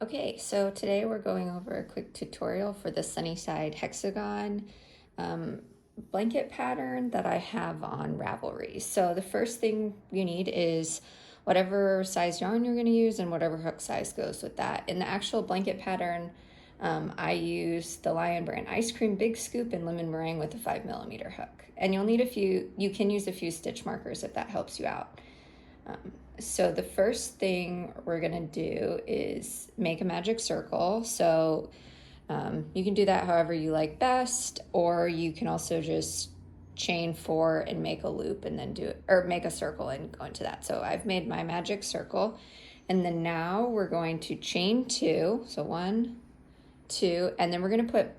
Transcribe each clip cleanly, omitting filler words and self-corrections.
Okay, so today we're going over a quick tutorial for the Sunnyside Hexagon um, blanket pattern that I have on Ravelry. So the first thing you need is whatever size yarn you're going to use and whatever hook size goes with that. In the actual blanket pattern, I use the Lion Brand Ice Cream Big Scoop in Lemon Meringue with a 5mm hook. And you'll need you can use a few stitch markers if that helps you out. So the first thing we're gonna do is make a magic circle. So you can do that however you like best, or you can also just chain 4 and make a loop and then do it, or make a circle and go into that. So I've made my magic circle, and then now we're going to chain 2. So 1, 2, and then we're gonna put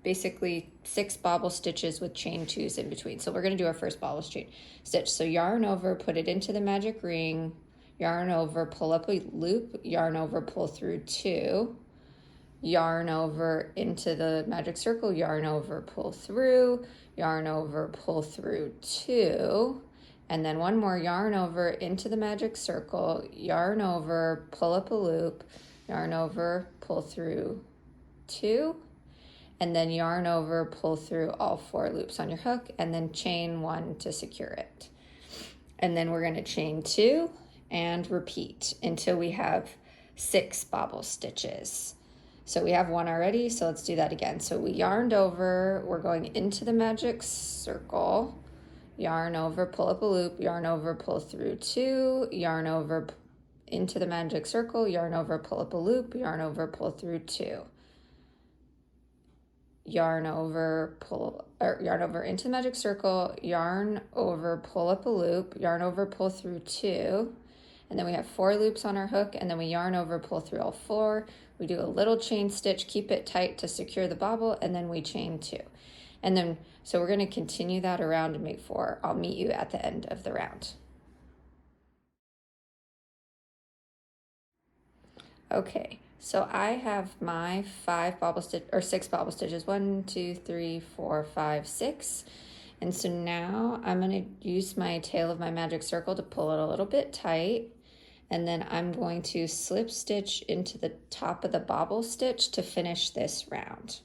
basically 6 bobble stitches with chain 2s in between. So we're going to do our first bobble stitch. So yarn over, put it into the magic ring, yarn over, pull up a loop, yarn over, pull through 2, yarn over into the magic circle, yarn over, pull through, yarn over, pull through 2, and then one more, yarn over into the magic circle, yarn over, pull up a loop, yarn over, pull through 2, and then yarn over, pull through all 4 loops on your hook, and then chain 1 to secure it. And then we're going to chain 2 and repeat until we have 6 bobble stitches. So we have 1 already, so let's do that again. So we yarned over, we're going into the magic circle, yarn over, pull up a loop, yarn over, pull through 2, yarn over into the magic circle, yarn over, pull up a loop, yarn over, pull through 2. Yarn over, yarn over into the magic circle, yarn over, pull up a loop, yarn over, pull through 2, and then we have 4 loops on our hook, and then we yarn over, pull through all 4. We do a little chain stitch, keep it tight to secure the bobble, and then we chain 2. And then, so we're going to continue that around and make 4. I'll meet you at the end of the round. Okay, so I have my 6 bobble stitches, 1, 2, 3, 4, 5, 6. And so now I'm going to use my tail of my magic circle to pull it a little bit tight. And then I'm going to slip stitch into the top of the bobble stitch to finish this round.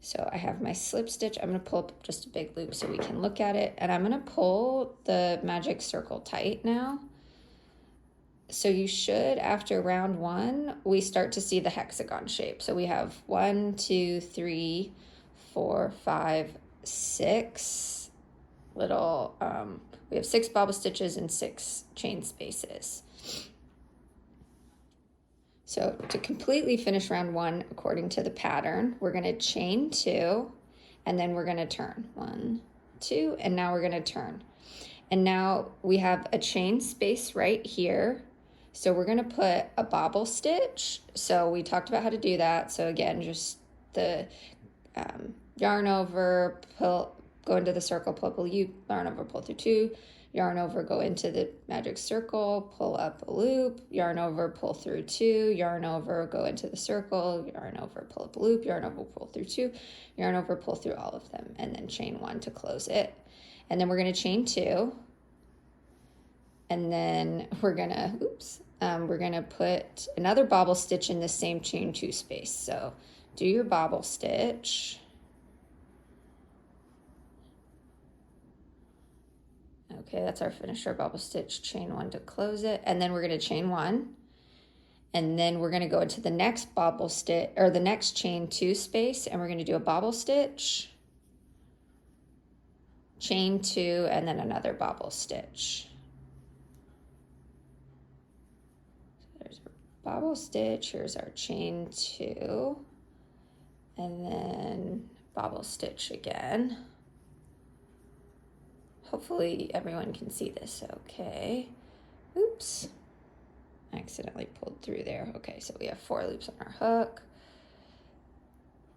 So I have my slip stitch. I'm going to pull up just a big loop so we can look at it. And I'm going to pull the magic circle tight now. So you should, after round 1, we start to see the hexagon shape. So we have 1, 2, 3, 4, 5, 6 little, we have 6 bobble stitches and 6 chain spaces. So to completely finish round 1, according to the pattern, we're going to chain 2, and then we're going to turn 1, 2, and now we're going to turn. And now we have a chain space right here. So we're going to put a bobble stitch. So we talked about how to do that. So again, just the yarn over, go into the circle, pull up a loop, yarn over, pull through 2, yarn over, go into the magic circle, pull up a loop, yarn over, pull through 2, yarn over, go into the circle, yarn over, pull up a loop, yarn over, pull through 2, yarn over, pull through all of them, and then chain 1 to close it. And then we're going to chain 2. And then we're gonna put another bobble stitch in the same chain 2 space. So do your bobble stitch. Okay, that's our finisher bobble stitch, chain 1 to close it. And then we're gonna chain 1. And then we're gonna go into the next bobble stitch, or the next chain 2 space, and we're gonna do a bobble stitch, chain 2, and then another bobble stitch. Bobble stitch, here's our chain 2, and then bobble stitch again. Hopefully everyone can see this okay. Oops, I accidentally pulled through there. Okay, so we have 4 loops on our hook,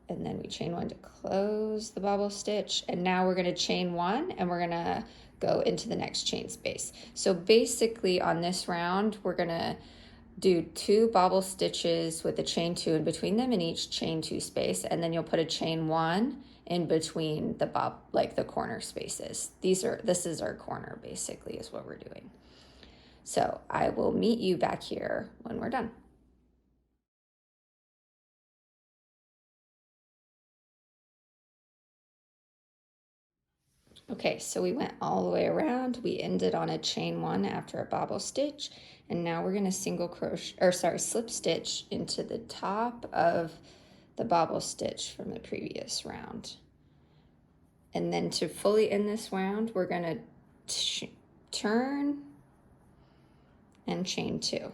and then we chain 1 to close the bobble stitch, and now we're going to chain 1, and we're going to go into the next chain space. So basically on this round, we're going to do 2 bobble stitches with a chain 2 in between them in each chain 2 space, and then you'll put a chain 1 in between the the corner spaces. This is our corner, basically, is what we're doing. So I will meet you back here when we're done. Okay, so we went all the way around. We ended on a chain one after a bobble stitch, and now we're going to single crochet, or sorry, slip stitch into the top of the bobble stitch from the previous round. And then to fully end this round, we're going to turn and chain two.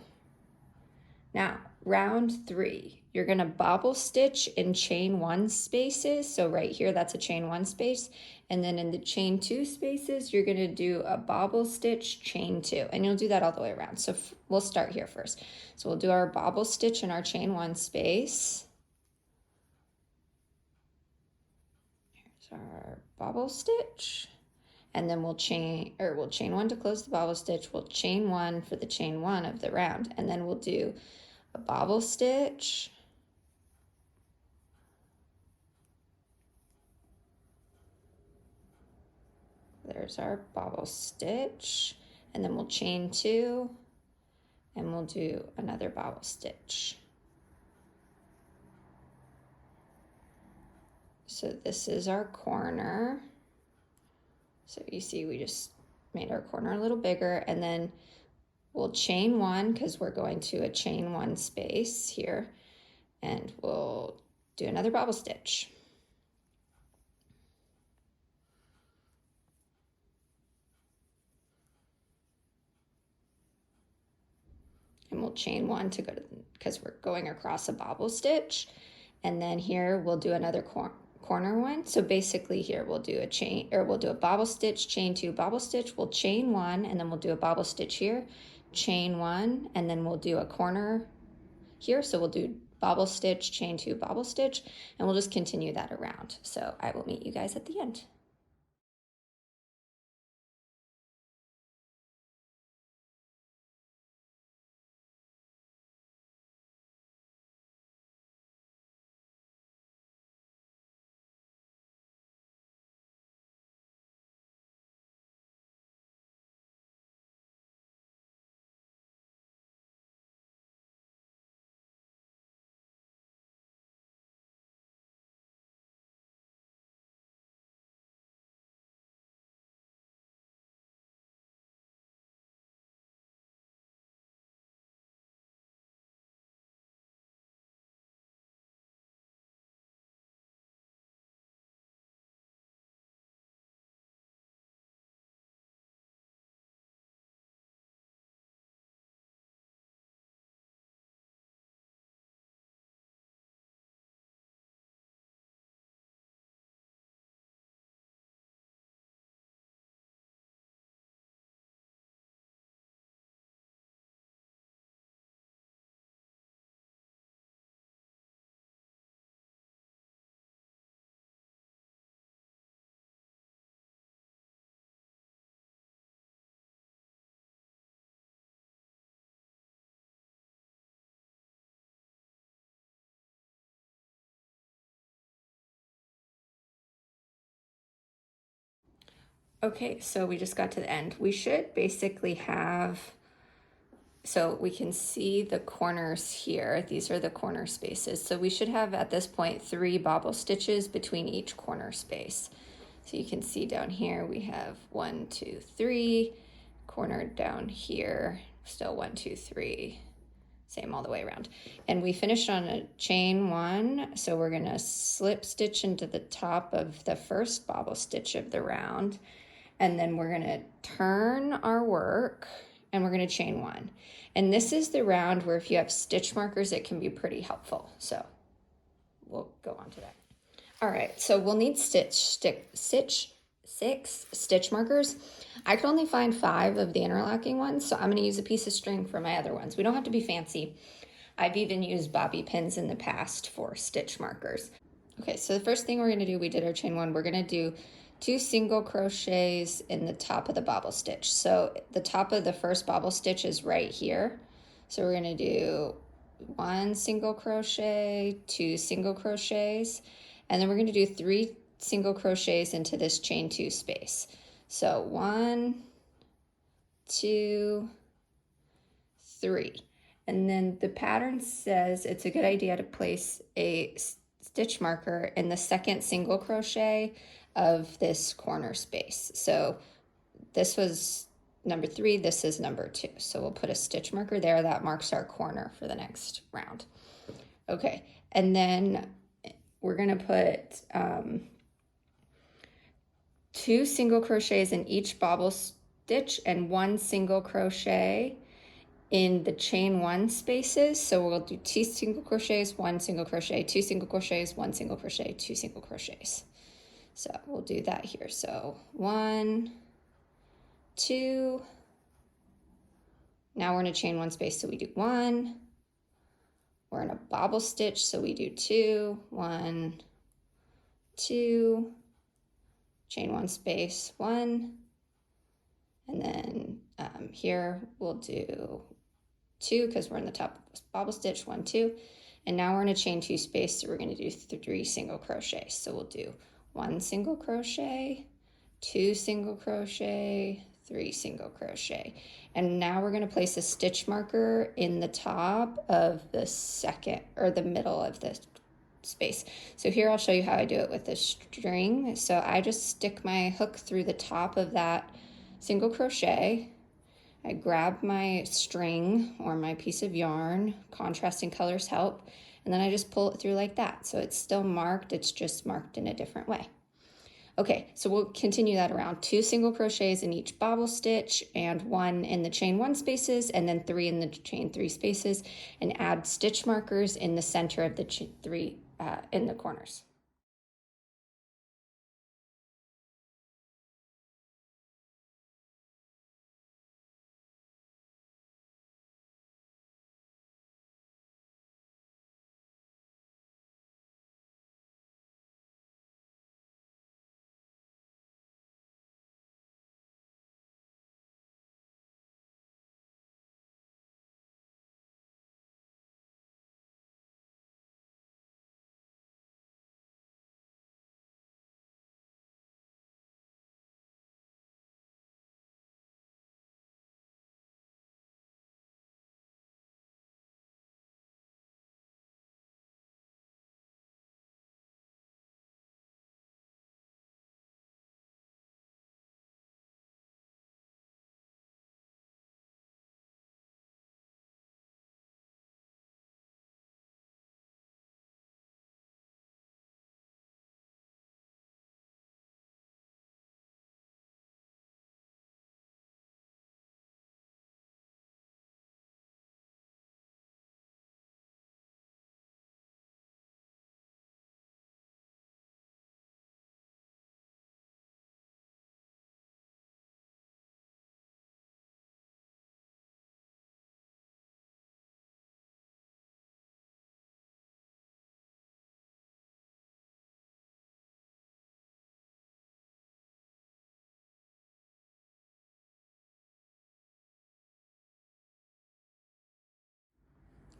Now, round three, you're going to bobble stitch in chain one spaces. So right here, that's a chain one space. And then in the chain two spaces, you're going to do a bobble stitch, chain two, and you'll do that all the way around. So we'll start here first. So we'll do our bobble stitch in our chain one space. Here's our bobble stitch. And then we'll chain one to close the bobble stitch. We'll chain one for the chain one of the round. And then we'll do a bobble stitch, there's our bobble stitch, and then we'll chain two, and we'll do another bobble stitch. So this is our corner. So you see we just made our corner a little bigger, and then we'll chain one because we're going to a chain one space here, and we'll do another bobble stitch. And we'll chain one to go to, because we're going across a bobble stitch. And then here we'll do another corner one. So basically here we'll do a chain, or we'll do a bobble stitch, chain two, bobble stitch, we'll chain one, and then we'll do a bobble stitch here, chain one, and then we'll do a corner here. So we'll do bobble stitch, chain two, bobble stitch, and we'll just continue that around. So I will meet you guys at the end. Okay, so we just got to the end. We should basically have, so we can see the corners here. These are the corner spaces. So we should have at this point 3 bobble stitches between each corner space. So you can see down here we have 1, 2, 3, corner down here, still 1, 2, 3, same all the way around. And we finished on a chain 1, so we're gonna slip stitch into the top of the first bobble stitch of the round, and then we're gonna turn our work and we're gonna chain 1. And this is the round where if you have stitch markers, it can be pretty helpful. So we'll go on to that. All right, so we'll need 6 stitch markers. I could only find 5 of the interlocking ones, so I'm gonna use a piece of string for my other ones. We don't have to be fancy. I've even used bobby pins in the past for stitch markers. Okay, so the first thing we're gonna do, we did our chain 1, we're gonna do 2 single crochets in the top of the bobble stitch. So the top of the first bobble stitch is right here. So we're gonna do 1 single crochet, 2 single crochets, and then we're gonna do 3 single crochets into this chain 2 space. So 1, 2, 3. And then the pattern says it's a good idea to place a stitch marker in the second single crochet of this corner space. So this was number 3, this is number 2. So we'll put a stitch marker there that marks our corner for the next round. Okay, and then we're gonna put 2 single crochets in each bobble stitch and 1 single crochet in the chain 1 spaces. So we'll do 2 single crochets, 1 single crochet, 2 single crochets, 1 single crochet, 2 single crochets. So we'll do that here. So 1, 2. Now we're in a chain 1 space, so we do 1. We're in a bobble stitch, so we do 2, 1, 2, chain 1 space, 1, and then here we'll do 2 because we're in the top of this bobble stitch, 1, 2, and now we're in a chain 2 space, so we're going to do 3 single crochets. So we'll do 1 single crochet, 2 single crochet, 3 single crochet, and now we're going to place a stitch marker in the top of the second or the middle of the space. So here I'll show you how I do it with the string. So I just stick my hook through the top of that single crochet. I grab my string or my piece of yarn, contrasting colors help, and then I just pull it through like that. So it's still marked, it's just marked in a different way. Okay, so we'll continue that around. 2 single crochets in each bobble stitch and 1 in the chain 1 spaces and then 3 in the chain 3 spaces, and add stitch markers in the center of the 3 in the corners.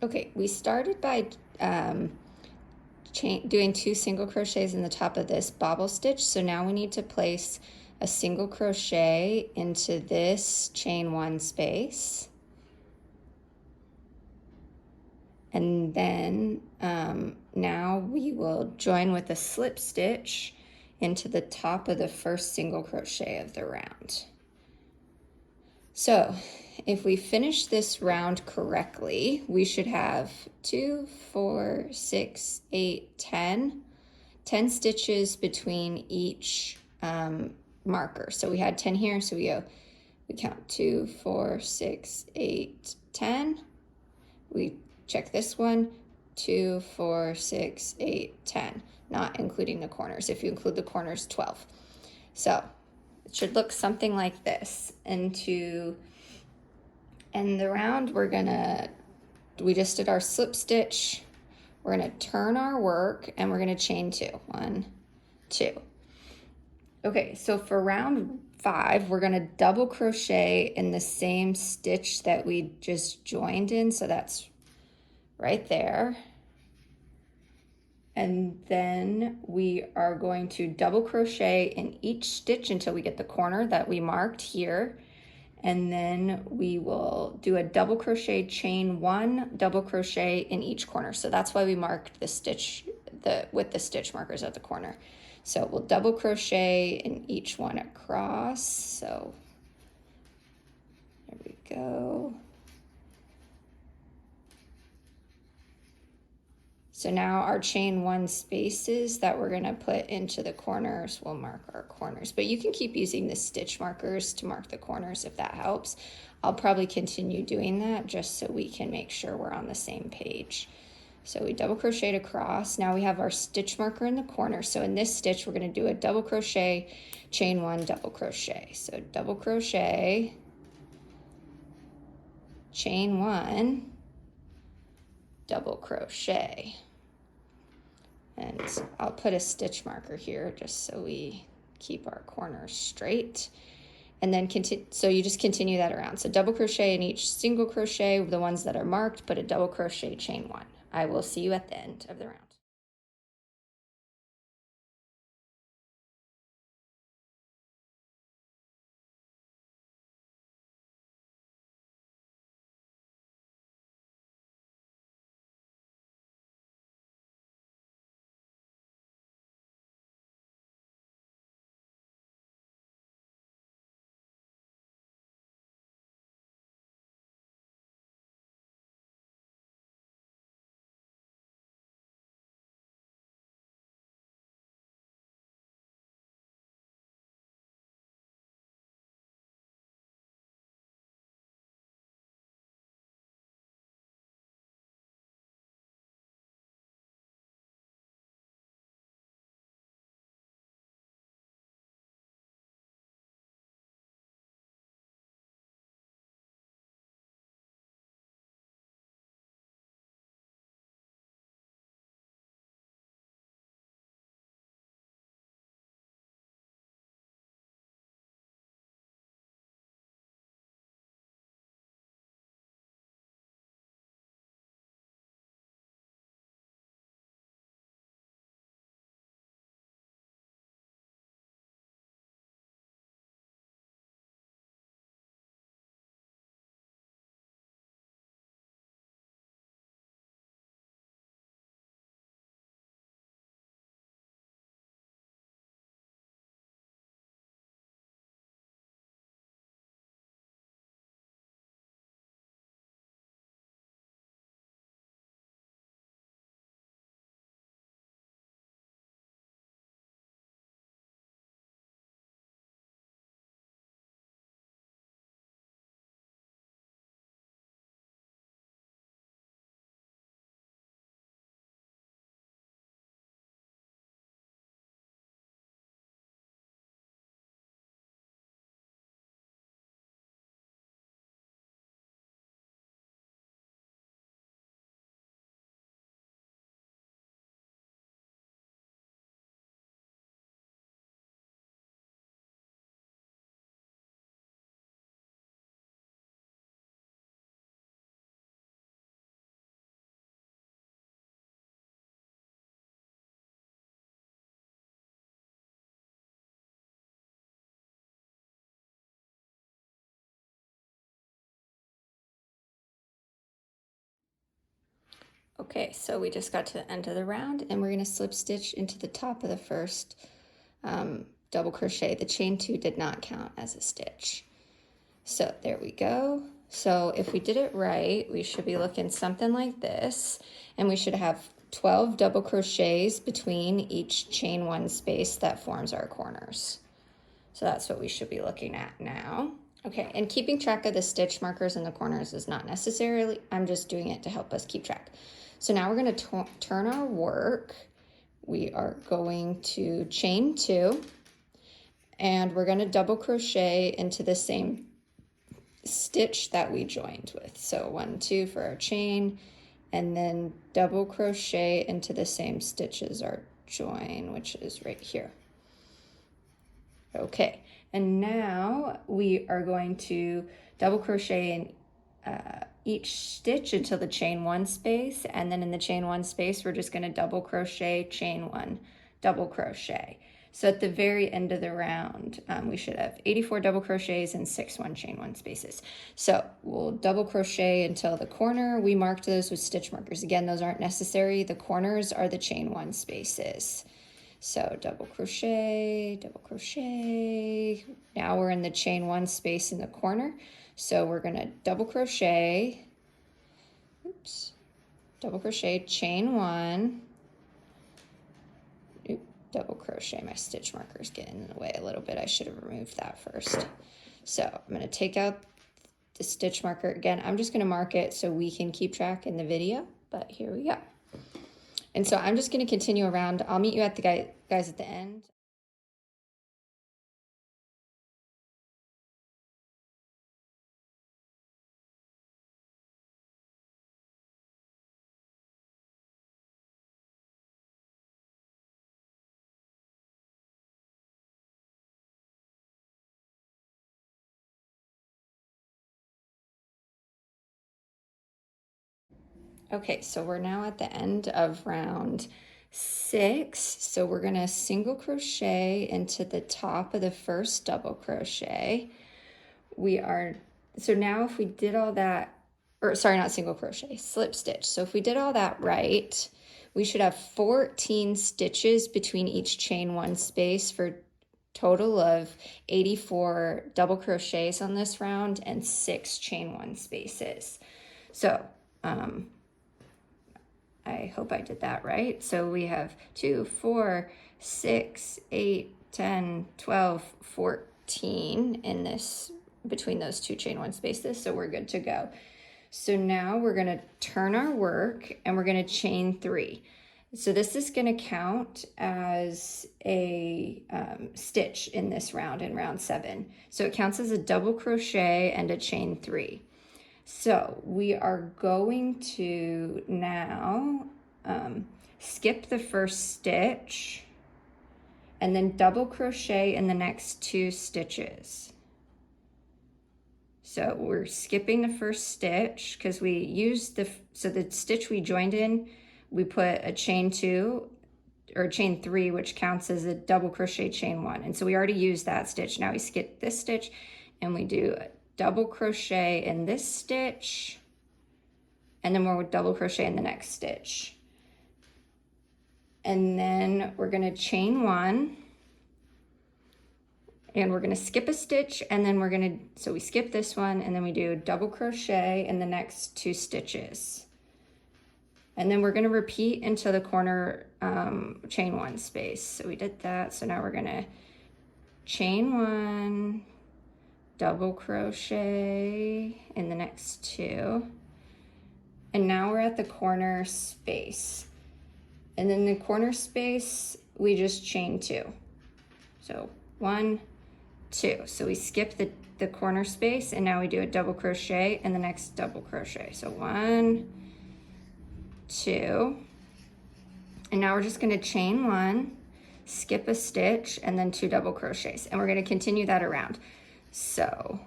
Okay, we started by doing 2 single crochets in the top of this bobble stitch. So now we need to place a single crochet into this chain 1 space. And then now we will join with a slip stitch into the top of the first single crochet of the round. So if we finish this round correctly, we should have 2, 4, 6, 8, 10 stitches between each marker. So we had 10 here, so we count 2, 4, 6, 8, 10. We check this one, 2, 4, 6, 8, 10, not including the corners. If you include the corners, 12. So it should look something like this. And to end the round, we just did our slip stitch. We're gonna turn our work and we're gonna chain 2. 1, 2. Okay, so for round 5, we're gonna double crochet in the same stitch that we just joined in. So that's right there. And then we are going to double crochet in each stitch until we get the corner that we marked here. And then we will do a double crochet, chain 1 double crochet in each corner. So that's why we marked the stitch with the stitch markers at the corner. So we'll double crochet in each one across. So there we go. So now our chain one spaces that we're gonna put into the corners will mark our corners, but you can keep using the stitch markers to mark the corners if that helps. I'll probably continue doing that just so we can make sure we're on the same page. So we double crocheted across. Now we have our stitch marker in the corner. So in this stitch, we're gonna do a double crochet, chain one, double crochet. So double crochet, chain one, double crochet. And I'll put a stitch marker here just so we keep our corners straight. And then so you just continue that around. So double crochet in each single crochet, the ones that are marked, put a double crochet, chain one. I will see you at the end of the round. Okay, so we just got to the end of the round and we're going to slip stitch into the top of the first double crochet. The chain two did not count as a stitch. So there we go. So if we did it right, we should be looking something like this, and we should have 12 double crochets between each chain one space that forms our corners. So that's what we should be looking at now. Okay, and keeping track of the stitch markers in the corners is not necessarily, I'm just doing it to help us keep track. So now we're going to turn our work. We are going to chain two, and we're going to double crochet into the same stitch that we joined with. So 1, 2 for our chain, and then double crochet into the same stitch as our join, which is right here. Okay, and now we are going to double crochet in each stitch until the chain one space, and then in the chain one space we're just going to double crochet, chain one, double crochet. So at the very end of the round we should have 84 double crochets and 6 one chain one spaces. So we'll double crochet until the corner. We marked those with stitch markers. Again, those aren't necessary. The corners are the chain one spaces. So double crochet, double crochet. Now we're in the chain one space in the corner. So we're gonna double crochet, oops, double crochet, chain one, double crochet. My stitch marker is getting in the way a little bit. I should have removed that first. So I'm gonna take out the stitch marker again. I'm just gonna mark it so we can keep track in the video, but here we go. And so I'm just gonna continue around. I'll meet you at the guys at the end. Okay, so we're now at the end of round 6. So we're gonna single crochet into the top of the first double crochet. So now if we did all that, or sorry, not single crochet, slip stitch. So if we did all that right, we should have 14 stitches between each chain one space for total of 84 double crochets on this round and 6 chain one spaces. So I hope I did that right. So we have 2, 4, 6, 8, 10, 12, 14 in this, between those 2 chain one spaces. So we're good to go. So now we're gonna turn our work and we're gonna chain 3. So this is gonna count as a stitch in this round, in round 7. So it counts as a double crochet and a chain 3. So we are going to now skip the first stitch and then double crochet in the next 2 stitches. So we're skipping the first stitch because we used so the stitch we joined in, we put a chain 2 or chain 3, which counts as a double crochet chain 1. And so we already used that stitch. Now we skip this stitch and we do a double crochet in this stitch, and then we'll double crochet in the next stitch. And then we're gonna chain 1, and we're gonna skip a stitch, and then so we skip this one, and then we do double crochet in the next 2 stitches. And then we're gonna repeat into the corner chain 1 space. So we did that, so now we're gonna chain 1, double crochet in the next 2, and now we're at the corner space. And then the corner space, we just chain 2. So 1, 2. So we skip the corner space, and now we do a double crochet in the next double crochet. So 1, 2, and now we're just gonna chain 1, skip a stitch, and then 2 double crochets, and we're gonna continue that around. So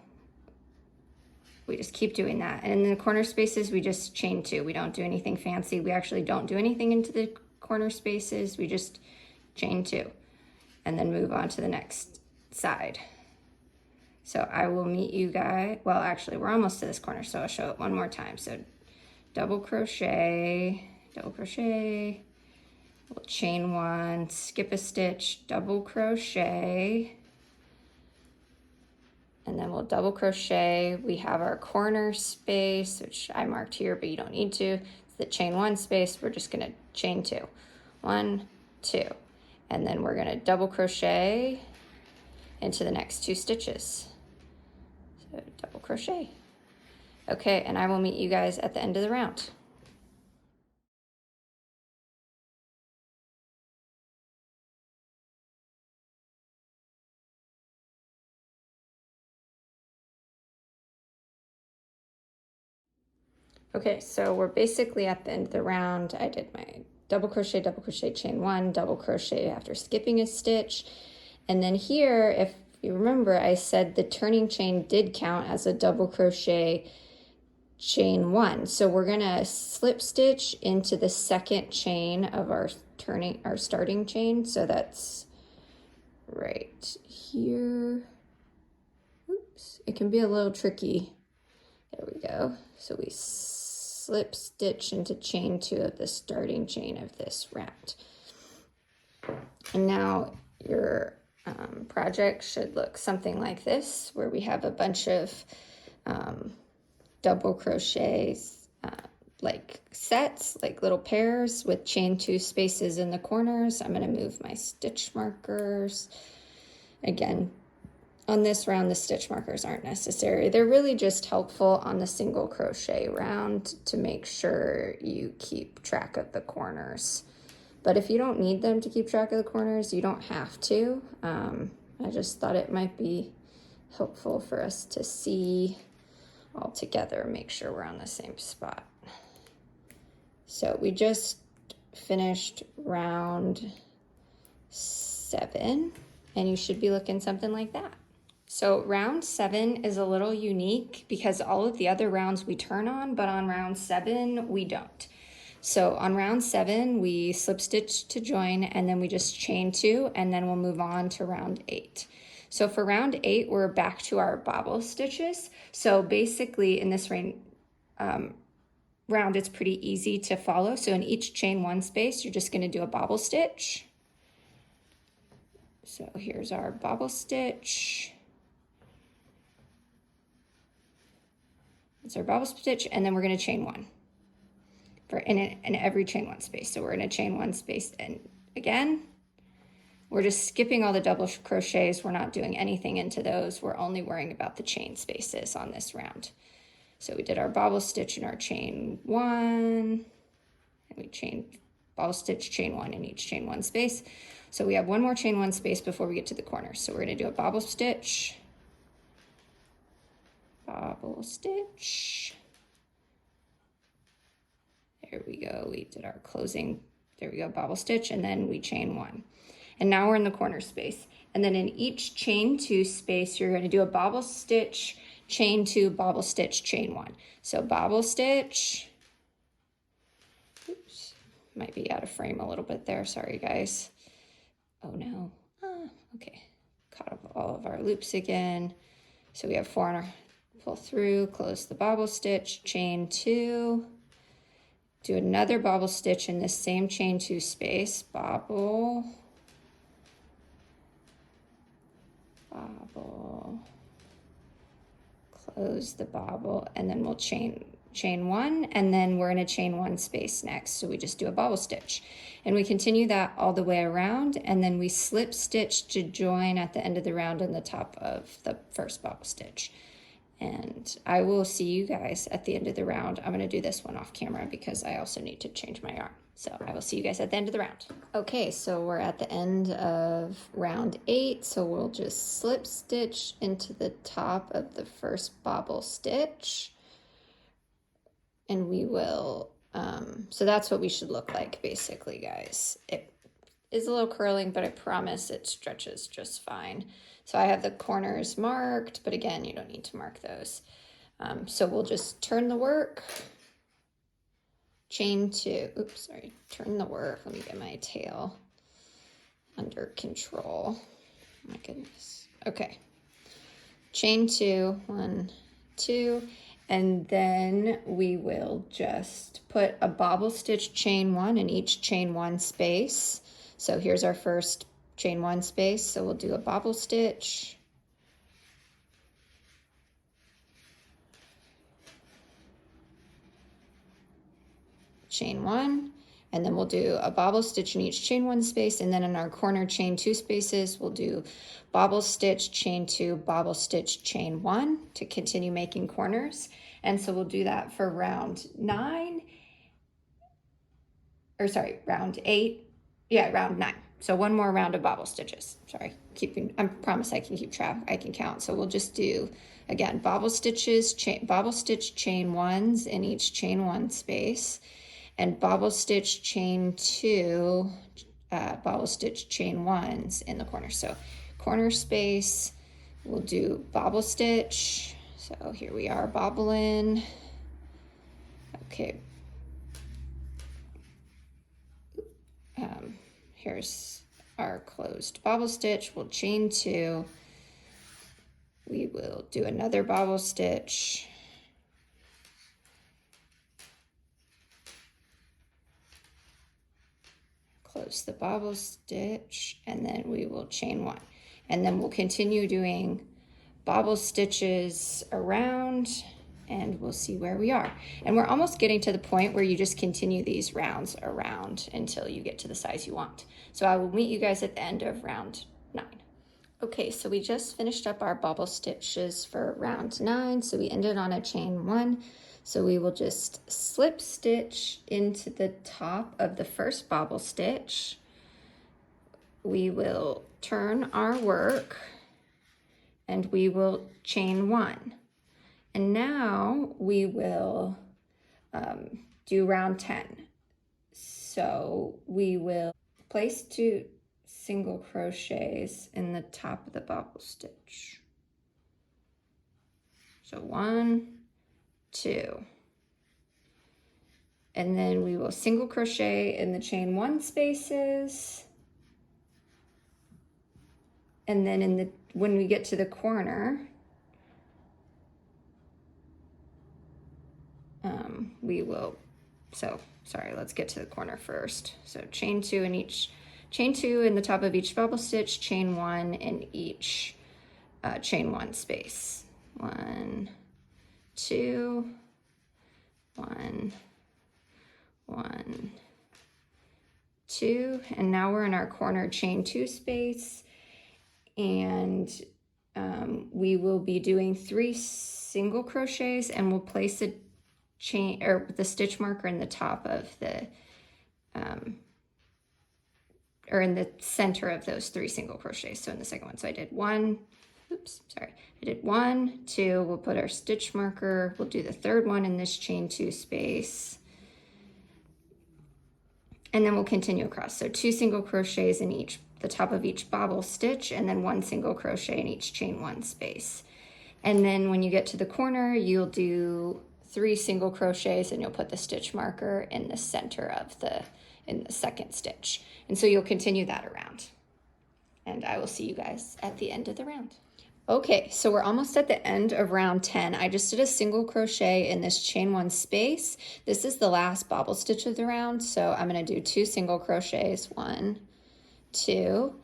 we just keep doing that. And in the corner spaces, we just chain 2. We don't do anything fancy. We actually don't do anything into the corner spaces. We just chain 2 and then move on to the next side. So I will meet you guys. Well, actually, we're almost to this corner, so I'll show it one more time. So double crochet, we'll chain 1, skip a stitch, double crochet, and then we'll double crochet. We have our corner space, which I marked here, but you don't need to. It's the chain 1 space. We're just gonna chain 2. 1, 2. And then we're gonna double crochet into the next 2 stitches. So double crochet. Okay, and I will meet you guys at the end of the round. Okay, so we're basically at the end of the round. I did my double crochet, chain 1, double crochet after skipping a stitch. And then here, if you remember, I said the turning chain did count as a double crochet chain 1. So we're gonna slip stitch into the second chain of our starting chain. So that's right here. Oops, it can be a little tricky. There we go. So we slip stitch into chain 2 of the starting chain of this round. And now your project should look something like this, where we have a bunch of double crochets, like sets, like little pairs with chain 2 spaces in the corners. I'm going to move my stitch markers. Again, on this round, the stitch markers aren't necessary. They're really just helpful on the single crochet round to make sure you keep track of the corners. But if you don't need them to keep track of the corners, you don't have to. I just thought it might be helpful for us to see all together, make sure we're on the same spot. So we just finished round 7, and you should be looking something like that. So round 7 is a little unique because all of the other rounds we turn on, but on round 7 we don't. So on round 7 we slip stitch to join, and then we just chain 2, and then we'll move on to round 8. So for round 8 we're back to our bobble stitches. So basically in this round it's pretty easy to follow. So in each chain 1 space you're just going to do a bobble stitch. So here's our bobble stitch. It's our bobble stitch, and then we're going to chain 1 for in every chain 1 space. So we're in a chain 1 space, and again we're just skipping all the double crochets. We're not doing anything into those. We're only worrying about the chain spaces on this round. So we did our bobble stitch in our chain 1, and we chained bobble stitch, chain 1 in each chain 1 space. So we have one more chain 1 space before we get to the corner. So we're going to do a bobble stitch, bobble stitch. There we go. We did our closing. There we go, bobble stitch, and then we chain 1. And now we're in the corner space. And then in each chain 2 space, you're going to do a bobble stitch, chain 2, bobble stitch, chain 1. So bobble stitch. Oops, might be out of frame a little bit there. Sorry, guys. Oh no. Okay. Caught up all of our loops again. So we have 4 in our pull through, close the bobble stitch, chain 2. Do another bobble stitch in this same chain 2 space, bobble, bobble, close the bobble, and then we'll chain 1, and then we're in a chain 1 space next. So we just do a bobble stitch, and we continue that all the way around, and then we slip stitch to join at the end of the round on the top of the first bobble stitch. And I will see you guys at the end of the round. I'm going to do this one off camera because I also need to change my yarn. So I will see you guys at the end of the round. Okay, so we're at the end of round 8. So we'll just slip stitch into the top of the first bobble stitch. And we will, so that's what we should look like basically, guys. It is a little curling, but I promise it stretches just fine. So I have the corners marked, but again, you don't need to mark those. So we'll just turn the work, chain 2, oops, sorry, turn the work. Let me get my tail under control. Oh my goodness. Okay. Chain 2, 1, 2, and then we will just put a bobble stitch chain 1 in each chain 1 space. So here's our first chain 1 space, so we'll do a bobble stitch, chain 1, and then we'll do a bobble stitch in each chain 1 space, and then in our corner chain 2 spaces we'll do bobble stitch, chain 2, bobble stitch, chain 1 to continue making corners. And so we'll do that for round 9, or sorry, round 8, yeah, round 9. So one more round of bobble stitches. Sorry, I promise I can keep track, I can count. So we'll just do, again, bobble stitches, bobble stitch, chain 1s in each chain 1 space, and bobble stitch, chain 2, bobble stitch, chain 1s in the corner. So corner space, we'll do bobble stitch. So here we are, bobbling. Okay. Here's our closed bobble stitch. We'll chain 2. We will do another bobble stitch. close the bobble stitch, and then we will chain 1. And then we'll continue doing bobble stitches around, and we'll see where we are. And we're almost getting to the point where you just continue these rounds around until you get to the size you want. So I will meet you guys at the end of round 9. Okay, so we just finished up our bobble stitches for round 9. So we ended on a chain 1. So we will just slip stitch into the top of the first bobble stitch. We will turn our work and we will chain 1. And now we will do round 10. So we will place 2 single crochets in the top of the bobble stitch. So 1, 2. And then we will single crochet in the chain 1 spaces. And then when we get to the corner, let's get to the corner first. So chain 2 in the top of each bobble stitch, chain 1 in each chain 1 space. 1, 2, 1, 1, 2, and now we're in our corner chain 2 space, and we will be doing 3 single crochets, and we'll place a chain or the stitch marker in the top of the or in the center of those 3 single crochets. So in the second one, so I did 1, I did 1, 2, we'll put our stitch marker, we'll do the third one in this chain 2 space, and then we'll continue across. So 2 single crochets in the top of each bobble stitch, and then 1 single crochet in each chain 1 space. And then when you get to the corner, you'll do 3 single crochets and you'll put the stitch marker in the center of in the second stitch. And so you'll continue that around. And I will see you guys at the end of the round. Okay, so we're almost at the end of round 10. I just did a single crochet in this chain 1 space. This is the last bobble stitch of the round, so I'm going to do 2 single crochets, 1, 2,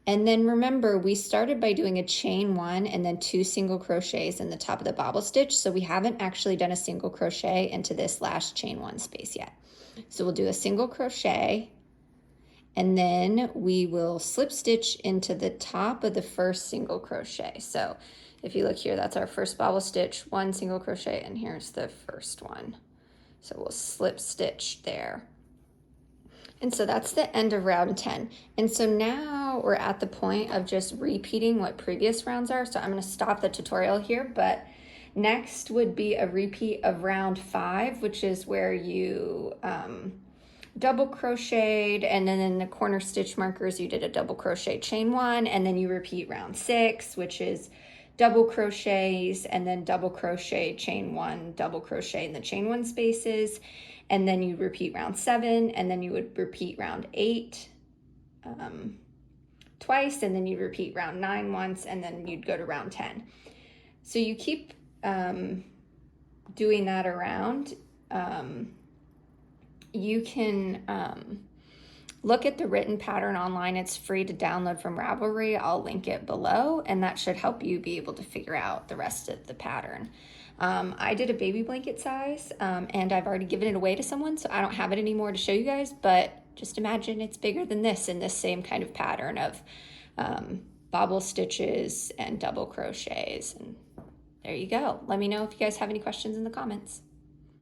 and then remember we started by doing a chain 1 and then 2 single crochets in the top of the bobble stitch, so we haven't actually done a single crochet into this last chain 1 space yet. So we'll do a single crochet, and then we will slip stitch into the top of the first single crochet. So if you look here, that's our first bobble stitch, 1 single crochet, and here's the first one. So we'll slip stitch there. And so that's the end of round 10. And so now we're at the point of just repeating what previous rounds are. So I'm going to stop the tutorial here, but next would be a repeat of round 5, which is where you double crocheted, and then in the corner stitch markers you did a double crochet chain 1, and then you repeat round 6, which is double crochets and then double crochet chain 1, double crochet in the chain 1 spaces, and then you repeat round 7, and then you would repeat round 8 twice, and then you repeat round 9 once, and then you'd go to round 10. So you keep doing that around. You can look at the written pattern online. It's free to download from Ravelry. I'll link it below, and that should help you be able to figure out the rest of the pattern. I did a baby blanket size, and I've already given it away to someone, so I don't have it anymore to show you guys, but just imagine it's bigger than this in this same kind of pattern of bobble stitches and double crochets. And there you go. Let me know if you guys have any questions in the comments.